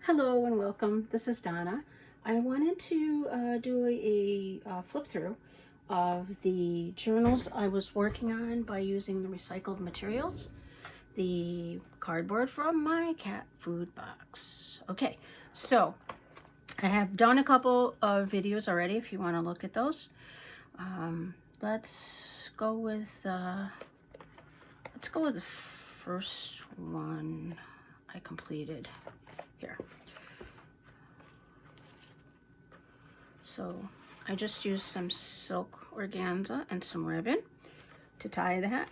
Hello and welcome. This is Donna. I wanted to do a flip through of the journals I was working on by using the recycled materials, the cardboard from my cat food box. Okay, so I have done a couple of videos already if you want to look at those. Let's go with the first one I completed here. So I just used some silk organza and some ribbon to tie that,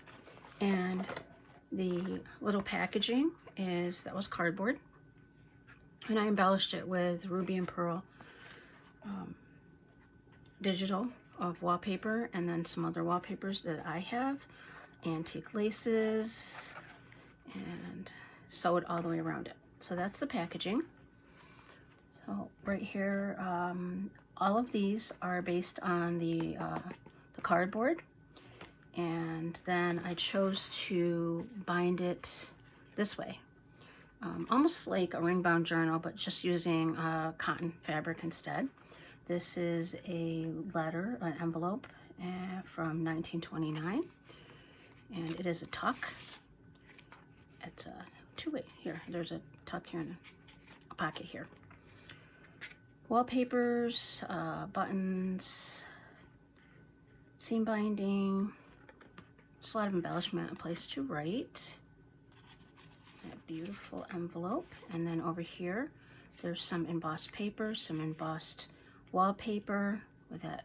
and the little packaging that was cardboard, and I embellished it with Ruby and Pearl digital of wallpaper, and then some other wallpapers that I have, antique laces, and sewed all the way around it. So that's the packaging. So right here, all of these are based on the cardboard, and then I chose to bind it this way, almost like a ring-bound journal, but just using cotton fabric instead. This is a letter, an envelope from 1929, and it is a tuck. It's a two-way. Here, there's a tuck here and a pocket here. Wallpapers, buttons, seam binding, just a lot of embellishment, a place to write. That beautiful envelope. And then over here, there's some embossed paper, some embossed wallpaper with that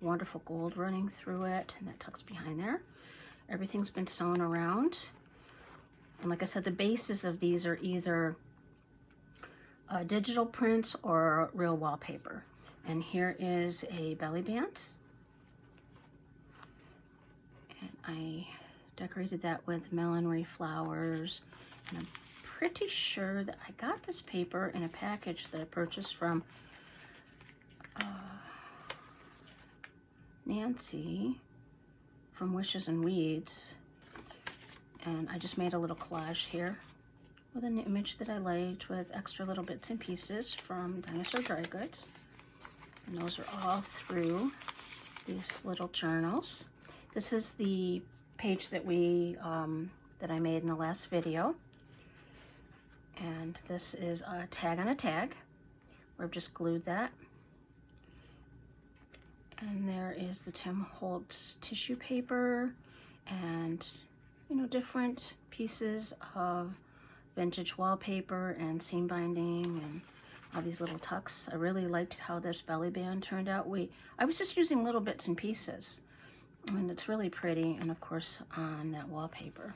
wonderful gold running through it, and that tucks behind there. Everything's been sewn around. And like I said, the bases of these are either digital prints or real wallpaper. And here is a belly band, and I decorated that with millinery flowers, and I'm pretty sure that I got this paper in a package that I purchased from Nancy from Wishes and Weeds, and I just made a little collage here with an image that I liked with extra little bits and pieces from Dinosaur Dry Goods. And those are all through these little journals. This is the page that that I made in the last video. And this is a tag on a tag, where I've just glued that. And there is the Tim Holtz tissue paper, and different pieces of vintage wallpaper and seam binding and all these little tucks. I really liked how this belly band turned out. I was just using little bits and pieces, and it's really pretty. And of course, on that wallpaper,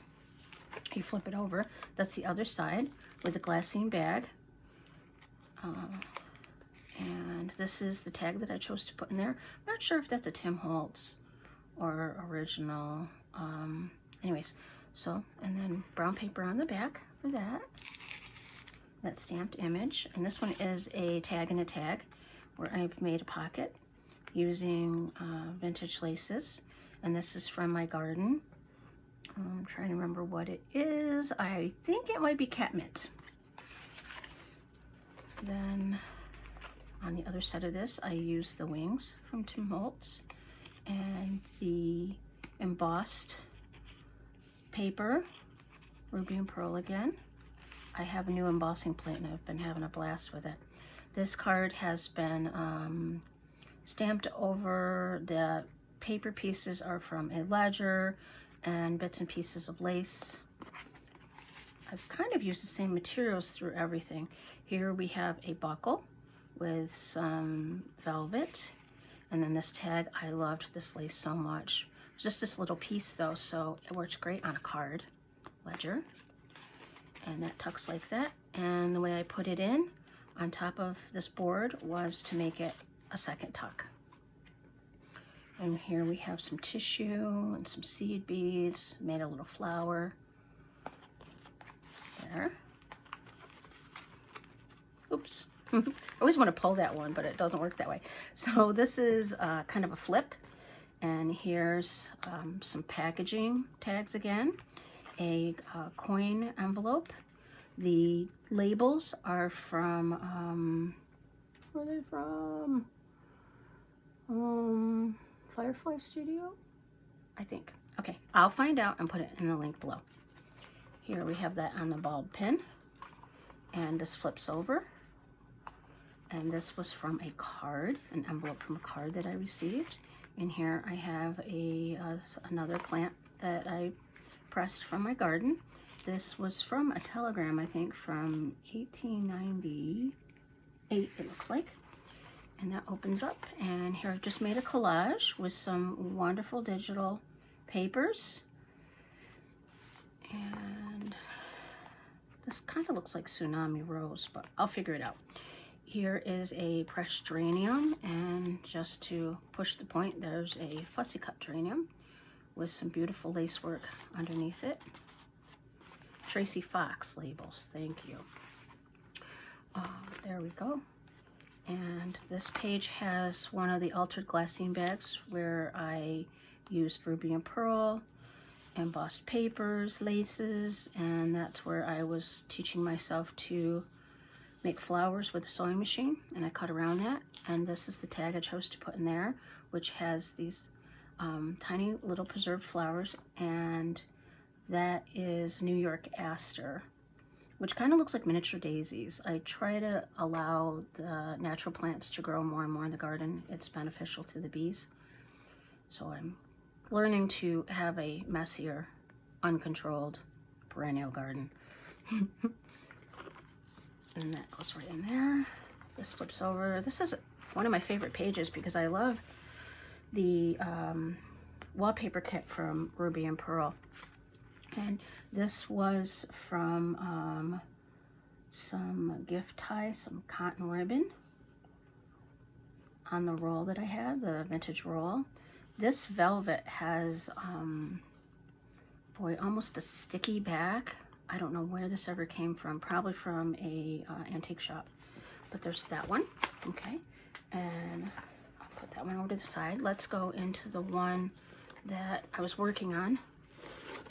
you flip it over. That's the other side with a glassine bag. And this is the tag that I chose to put in there. I'm not sure if that's a Tim Holtz or original. Anyways, so, and then brown paper on the back for that stamped image. And this one is a tag and a tag, where I've made a pocket using vintage laces. And this is from my garden. I'm trying to remember what it is. I think it might be catmint. Then on the other side of this, I used the wings from Tim Holtz and the embossed paper, Ruby and Pearl again. I have a new embossing plate, and I've been having a blast with it. This card has been stamped over. The paper pieces are from a ledger and bits and pieces of lace. I've kind of used the same materials through everything. Here we have a buckle with some velvet, and then this tag. I loved this lace so much. Just this little piece though, so it works great on a card ledger. And that tucks like that. And the way I put it in on top of this board was to make it a second tuck. And here we have some tissue and some seed beads. Made a little flower there. Oops. I always want to pull that one, but it doesn't work that way. So this is kind of a flip. And here's some packaging tags again, a coin envelope, The labels are from, where are they from? Firefly Studio, I think. Okay, I'll find out and put it in the link below. Here we have that on the bulb pin, and this flips over. And this was from a card, an envelope from a card that I received. And here I have another plant that I pressed from my garden. This was from a telegram, I think, from 1898, it looks like. And that opens up, and here I've just made a collage with some wonderful digital papers. And this kind of looks like Tsunami Rose, but I'll figure it out. Here is a pressed geranium, and just to push the point, there's a fussy cut geranium with some beautiful lace work underneath it. Tracy Fox labels, thank you. There we go. And this page has one of the altered glassine bags where I used Ruby and Pearl, embossed papers, laces, and that's where I was teaching myself to make flowers with a sewing machine, and I cut around that. And this is the tag I chose to put in there, which has these tiny little preserved flowers, and that is New York Aster, which kind of looks like miniature daisies. I try to allow the natural plants to grow more and more in the garden. It's beneficial to the bees. So I'm learning to have a messier, uncontrolled perennial garden. And that goes right in there. This flips over. This is one of my favorite pages because I love the wallpaper kit from Ruby and Pearl. And this was from some gift ties, some cotton ribbon on the roll that I had, the vintage roll. This velvet has, boy, almost a sticky back. I don't know where this ever came from, probably from a antique shop. But there's that one, okay. And I'll put that one over to the side. Let's go into the one that I was working on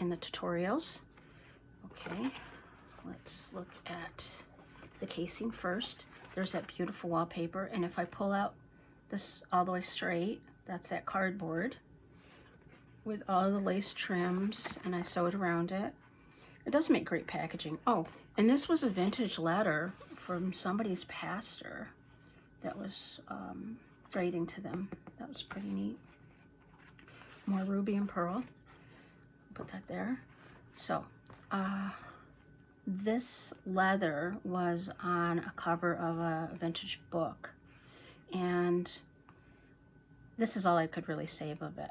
in the tutorials. Okay, let's look at the casing first. There's that beautiful wallpaper, and if I pull out this all the way straight, that's that cardboard with all the lace trims, and I sewed around it. It does make great packaging. Oh, and this was a vintage letter from somebody's pastor that was writing to them. That was pretty neat. More Ruby and Pearl. Put that there. So, this leather was on a cover of a vintage book, and this is all I could really save of it.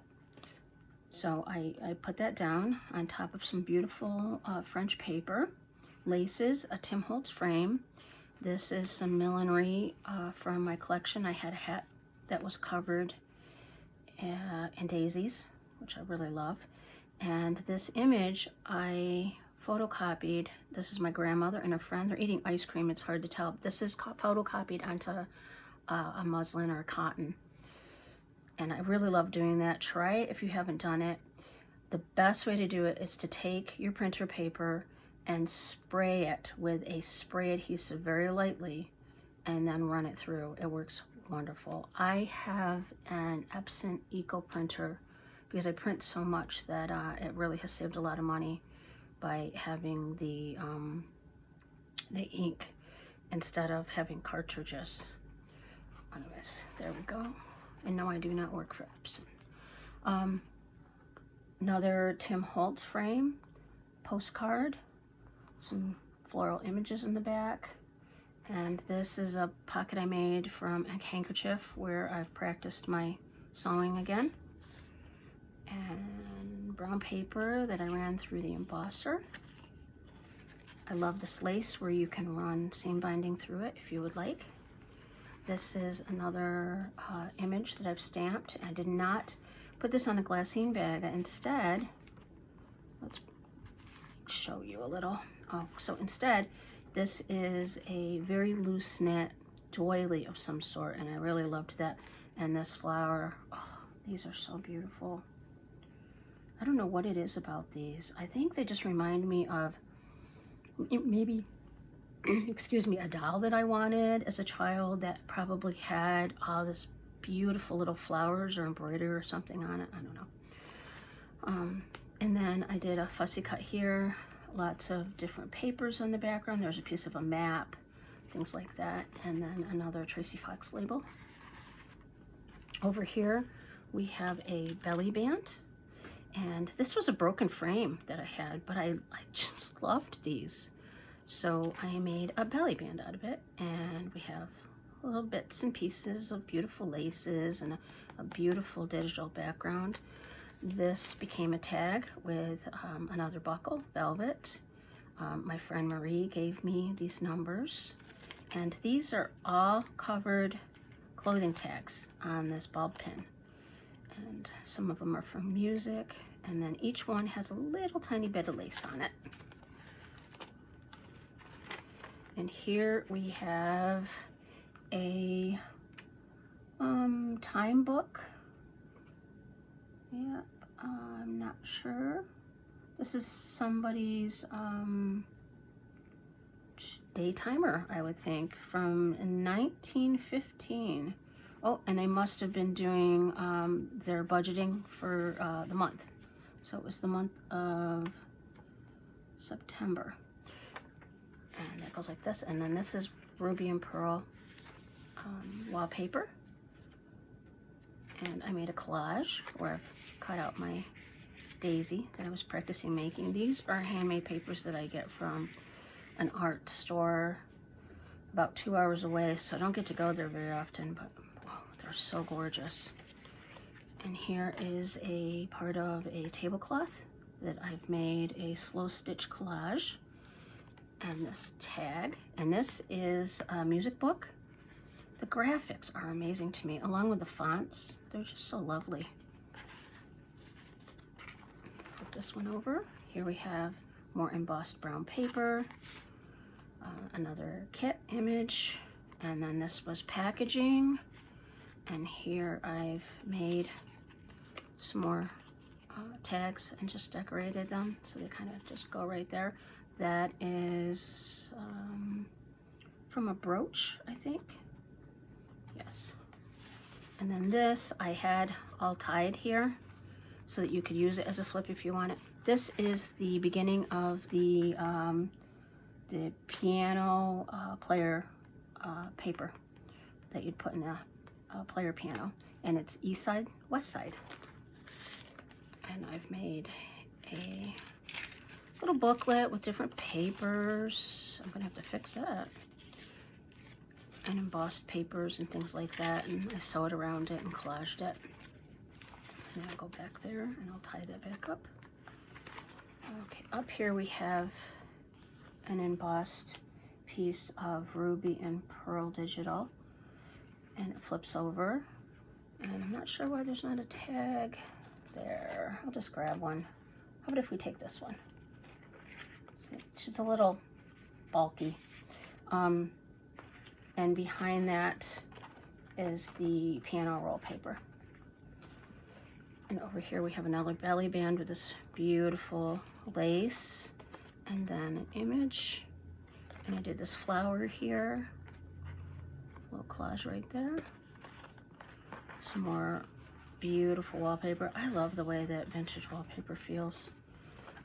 So I put that down on top of some beautiful French paper, laces, a Tim Holtz frame. This is some millinery from my collection. I had a hat that was covered in daisies, which I really love. And this image I photocopied. This is my grandmother and a friend. They're eating ice cream. It's hard to tell. This is photocopied onto a muslin or a cotton. And I really love doing that. Try it if you haven't done it. The best way to do it is to take your printer paper and spray it with a spray adhesive very lightly and then run it through. It works wonderful. I have an Epson Eco printer because I print so much that it really has saved a lot of money by having the ink instead of having cartridges. Anyways, there we go. And no, I do not work for Epson. Another Tim Holtz frame, postcard, some floral images in the back. And this is a pocket I made from a handkerchief where I've practiced my sewing again. And brown paper that I ran through the embosser. I love this lace where you can run seam binding through it if you would like. This is another image that I've stamped. I did not put this on a glassine bag. Instead, let's show you a little. Oh, so instead, this is a very loose knit doily of some sort, and I really loved that. And this flower, oh, these are so beautiful. I don't know what it is about these. I think they just remind me of maybe excuse me, a doll that I wanted as a child that probably had all this beautiful little flowers or embroidery or something on it. I don't know. And then I did a fussy cut here, lots of different papers on the background. There's a piece of a map, things like that, and then another Tracy Fox label. Over here we have a belly band, and this was a broken frame that I had, but I just loved these. So I made a belly band out of it, and we have little bits and pieces of beautiful laces and a beautiful digital background. This became a tag with another buckle, velvet. My friend Marie gave me these numbers, and these are all covered clothing tags on this bulb pin. And some of them are from music, and then each one has a little tiny bit of lace on it. And here we have a time book. Yep, I'm not sure. This is somebody's day timer, I would think, from 1915. Oh, and they must have been doing their budgeting for the month. So it was the month of September. And that goes like this. And then this is Ruby and Pearl wallpaper. And I made a collage where I've cut out my daisy that I was practicing making. These are handmade papers that I get from an art store about 2 hours away, so I don't get to go there very often, but wow, they're so gorgeous. And here is a part of a tablecloth that I've made a slow stitch collage, and this tag, and this is a music book. The graphics are amazing to me, along with the fonts. They're just so lovely. Flip this one over. Here we have more embossed brown paper, another kit image, and then this was packaging. And here I've made some more tags and just decorated them, so they kind of just go right there. That is from a brooch, I think. Yes. And then this I had all tied here so that you could use it as a flip if you want it. This is the beginning of the piano player paper that you'd put in a player piano, and it's east side, west side. And I've made a little booklet with different papers. I'm gonna have to fix that. And embossed papers and things like that, and I sewed around it and collaged it. And I'll go back there and I'll tie that back up. Okay, up here we have an embossed piece of Ruby and Pearl digital, and it flips over, and I'm not sure why there's not a tag there. I'll just grab one. How about if we take this one? It's a little bulky. And behind that is the piano roll paper. And over here we have another belly band with this beautiful lace, and then an image. And I did this flower here, a little collage right there. Some more beautiful wallpaper. I love the way that vintage wallpaper feels.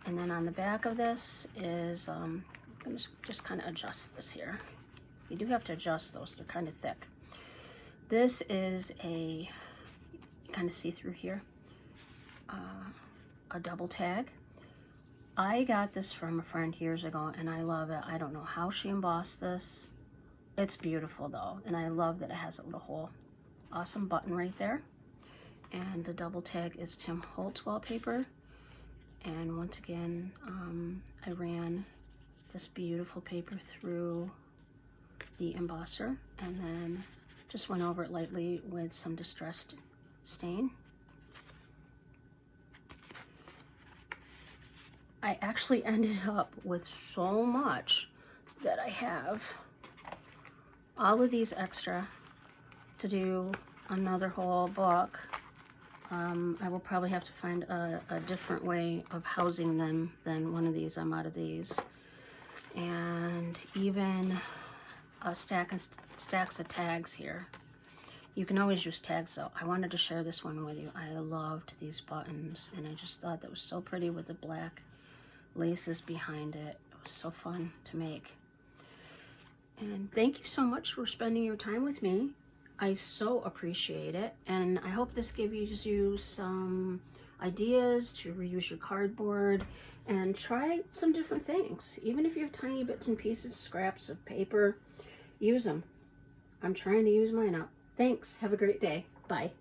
And then on the back of this is, I'm gonna just kind of adjust this here. You do have to adjust those, they're kind of thick. This is a, kind of see through here, a double tag. I got this from a friend years ago and I love it. I don't know how she embossed this. It's beautiful though, and I love that it has a little hole. Awesome button right there. And the double tag is Tim Holtz wallpaper. And once again, I ran this beautiful paper through the embosser and then just went over it lightly with some distressed stain. I actually ended up with so much that I have all of these extra to do another whole book. I will probably have to find a different way of housing them than one of these. I'm out of these. and even a stacks of tags here. You can always use tags though. I wanted to share this one with you. I loved these buttons, and I just thought that was so pretty with the black laces behind it. It was so fun to make. And thank you so much for spending your time with me. I so appreciate it, and I hope this gives you some ideas to reuse your cardboard and try some different things. Even if you have tiny bits and pieces, scraps of paper, use them. I'm trying to use mine up. Thanks. Have a great day. Bye.